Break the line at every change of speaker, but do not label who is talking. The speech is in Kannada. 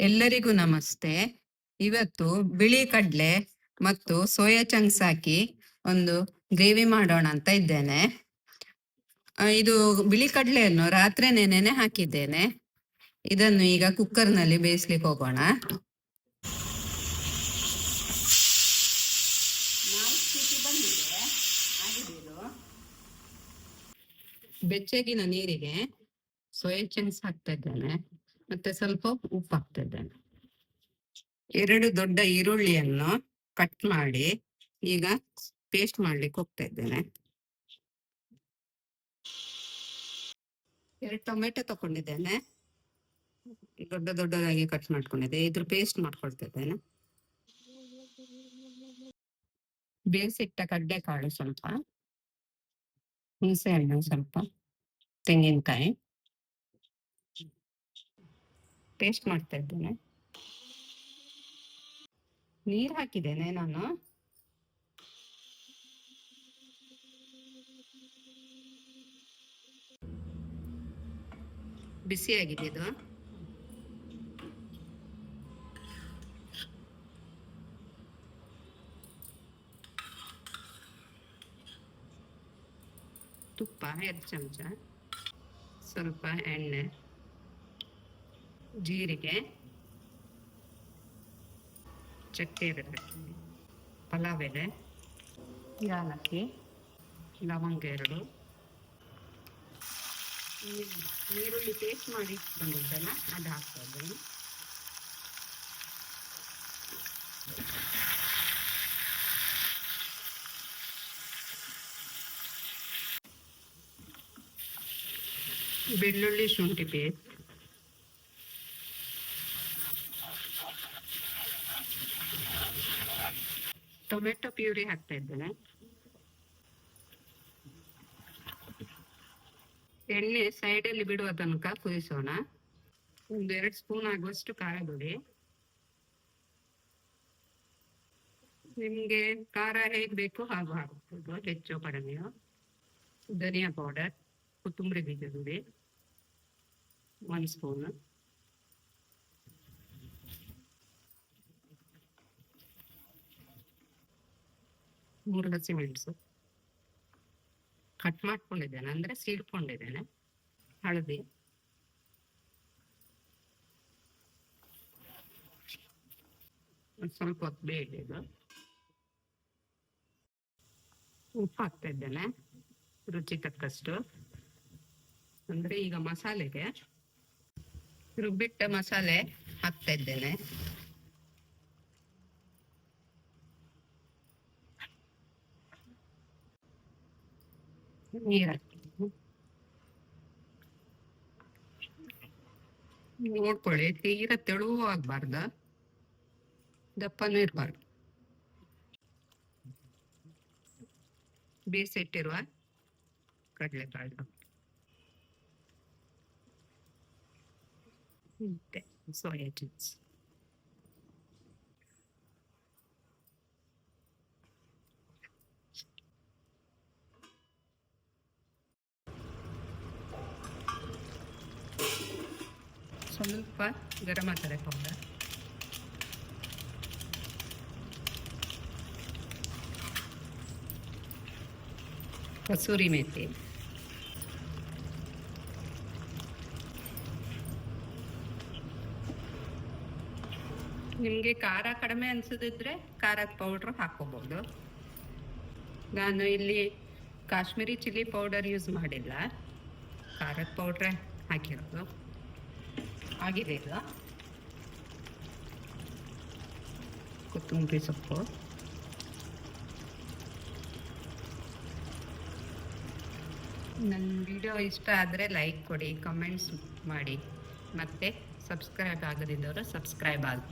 ಎಲ್ಲರಿಗೂ ನಮಸ್ತೆ. ಇವತ್ತು ಬಿಳಿ ಕಡ್ಲೆ ಮತ್ತು ಸೋಯಾ ಚಂಕ್ಸ್ ಹಾಕಿ ಒಂದು ಗ್ರೇವಿ ಮಾಡೋಣ ಅಂತ ಇದ್ದೇನೆ. ಇದು ಬಿಳಿ ಕಡ್ಲೆಯನ್ನು ರಾತ್ರಿ ನೆನೆ ಹಾಕಿದ್ದೇನೆ. ಇದನ್ನು ಈಗ ಕುಕ್ಕರ್ನಲ್ಲಿ ಬೇಯಿಸ್ಲಿಕ್ಕೆ ಹೋಗೋಣ. 4 ಸೀಟಿ ಬಂದಿದೆ. ಆಗಿದ್ದು ಬೆಚ್ಚಗಿನ ನೀರಿಗೆ ಸೋಯಾ ಚಂಕ್ಸ್ ಹಾಕ್ತಾ ಇದ್ದೇನೆ. ಮತ್ತೆ ಸ್ವಲ್ಪ ಉಪ್ಪು ಹಾಕ್ತಾ ಇದ್ದೇನೆ. 2 ದೊಡ್ಡ ಈರುಳ್ಳಿಯನ್ನು ಕಟ್ ಮಾಡಿ ಈಗ ಪೇಸ್ಟ್ ಮಾಡ್ಲಿಕ್ಕೆ ಹೋಗ್ತಾ ಇದ್ದೇನೆ. 2 ಟೊಮೆಟೊ ತಕೊಂಡಿದ್ದೇನೆ, ದೊಡ್ಡದಾಗಿ ಕಟ್ ಮಾಡ್ಕೊಂಡಿದ್ದೆ. ಇದ್ರ ಪೇಸ್ಟ್ ಮಾಡ್ಕೊಳ್ತಾ ಇದ್ದೇನೆ. ಬೇಯಿಸಿಟ್ಟ ಕಡ್ಲೆಕಾಳು ಸ್ವಲ್ಪ, ಹುಣಸೆ ಹಣ್ಣು ಸ್ವಲ್ಪ, ತೆಂಗಿನಕಾಯಿ ಪೇಸ್ಟ್ ಮಾಡ್ತಾ ಇದ್ದೇನೆ. ನೀರು ಹಾಕಿದ್ದೇನೆ ನಾನು. ಬಿಸಿಯಾಗಿದೆ ಇದು. ತುಪ್ಪ 2 ಚಮಚ, ಸ್ವಲ್ಪ ಎಣ್ಣೆ, ಜೀರಿಗೆ, ಚಕ್ಕೆ 2, ಪಲಾವ್ ಎಲೆ, ಯಾಲಕ್ಕಿ, ಲವಂಗ 2, ಈರುಳ್ಳಿ ಪೇಸ್ಟ್ ಮಾಡಿ ಇಟ್ಕೊಂಡಿದ್ದಲ್ಲ ಅದು ಹಾಕ್ತಾ ಇದ್ದೇನೆ. ಬೆಳ್ಳುಳ್ಳಿ ಶುಂಠಿ ಪೇಸ್ಟ್, ಟೊಮೆಟೊ ಪ್ಯೂರಿ ಹಾಕ್ತಾ ಇದ್ದೇನೆ. ಎಣ್ಣೆ ಸೈಡಲ್ಲಿ ಬಿಡುವ ತನಕ ಕುದಿಸೋಣ. 1-2 ಸ್ಪೂನ್ ಆಗುವಷ್ಟು ಖಾರ ಪುಡಿ. ನಿಮಗೆ ಖಾರ ಹೇಗೆ ಬೇಕು ಹಾಗೂ ಹಾಕಬಹುದು, ಹೆಚ್ಚು ಕಡಿಮೆಯೋ. ಧನಿಯಾ ಪೌಡರ್, ಕೊತ್ತಂಬರಿ ಬೀಜದ ಪುಡಿ 1 ಸ್ಪೂನ್, ಮೂರು ಹಸಿಮೆಣಸು ಕಟ್ ಮಾಡ್ಕೊಂಡಿದ್ದೇನೆ, ಅಂದ್ರೆ ಸೀಡ್ಕೊಂಡಿದ್ದೇನೆ. ಹಳದಿ, ಸ್ವಲ್ಪ ಹೊತ್ತು ಬೇಯಿದ್ದು. ಉಪ್ಪು ಹಾಕ್ತಾ ಇದ್ದೇನೆ ರುಚಿ ತಕ್ಕಷ್ಟು. ಅಂದ್ರೆ ಈಗ ಮಸಾಲೆಗೆ ರುಬ್ಬಿಟ್ಟ ಮಸಾಲೆ ಹಾಕ್ತಾ ಇದ್ದೇನೆ. ನೀರು ನೋಡ್ಕೊಳ್ಳಿ, ತೀರಾ ತೆಳುವೂ ಆಗ್ಬಾರ್ದು, ದಪ್ಪನೂ ಇರಬಾರ್ದು. ಬೇಯಿಸಿಟ್ಟಿರುವ ಕಡಲೆಕಾಳು ಮತ್ತೆ ಸೋಯಾ ಚಂಕ್ಸ್. ಸ್ವಲ್ಪ ಗರಂ ಮಸಾಲೆ ಪೌಡರ್, ಕಸೂರಿ ಮೇಥಿ, ನಿಮಗೆ ಖಾರ ಕಡಿಮೆ ಅನ್ಸದಿದ್ರೆ ಖಾರದ ಪೌಡ್ರ್ ಹಾಕೋಬಹುದು. ನಾನು ಇಲ್ಲಿ ಕಾಶ್ಮೀರಿ ಚಿಲ್ಲಿ ಪೌಡರ್ ಯೂಸ್ ಮಾಡಿಲ್ಲ, ಖಾರದ ಪೌಡ್ರೇ ಹಾಕಿರೋದು. ಆಗಿದೆ ಈಗ. ಕೊತ್ತಂಬರಿ ಸೊಪ್ಪು, ನನ್ನ ವಿಡಿಯೋ ಇಷ್ಟ ಆದರೆ ಲೈಕ್ ಕೊಡಿ, ಕಮೆಂಟ್ಸ್ ಮಾಡಿ, ಮತ್ತು ಸಬ್ಸ್ಕ್ರೈಬ್ ಆಗದಿದ್ದವರು ಸಬ್ಸ್ಕ್ರೈಬ್ ಆಗಿ.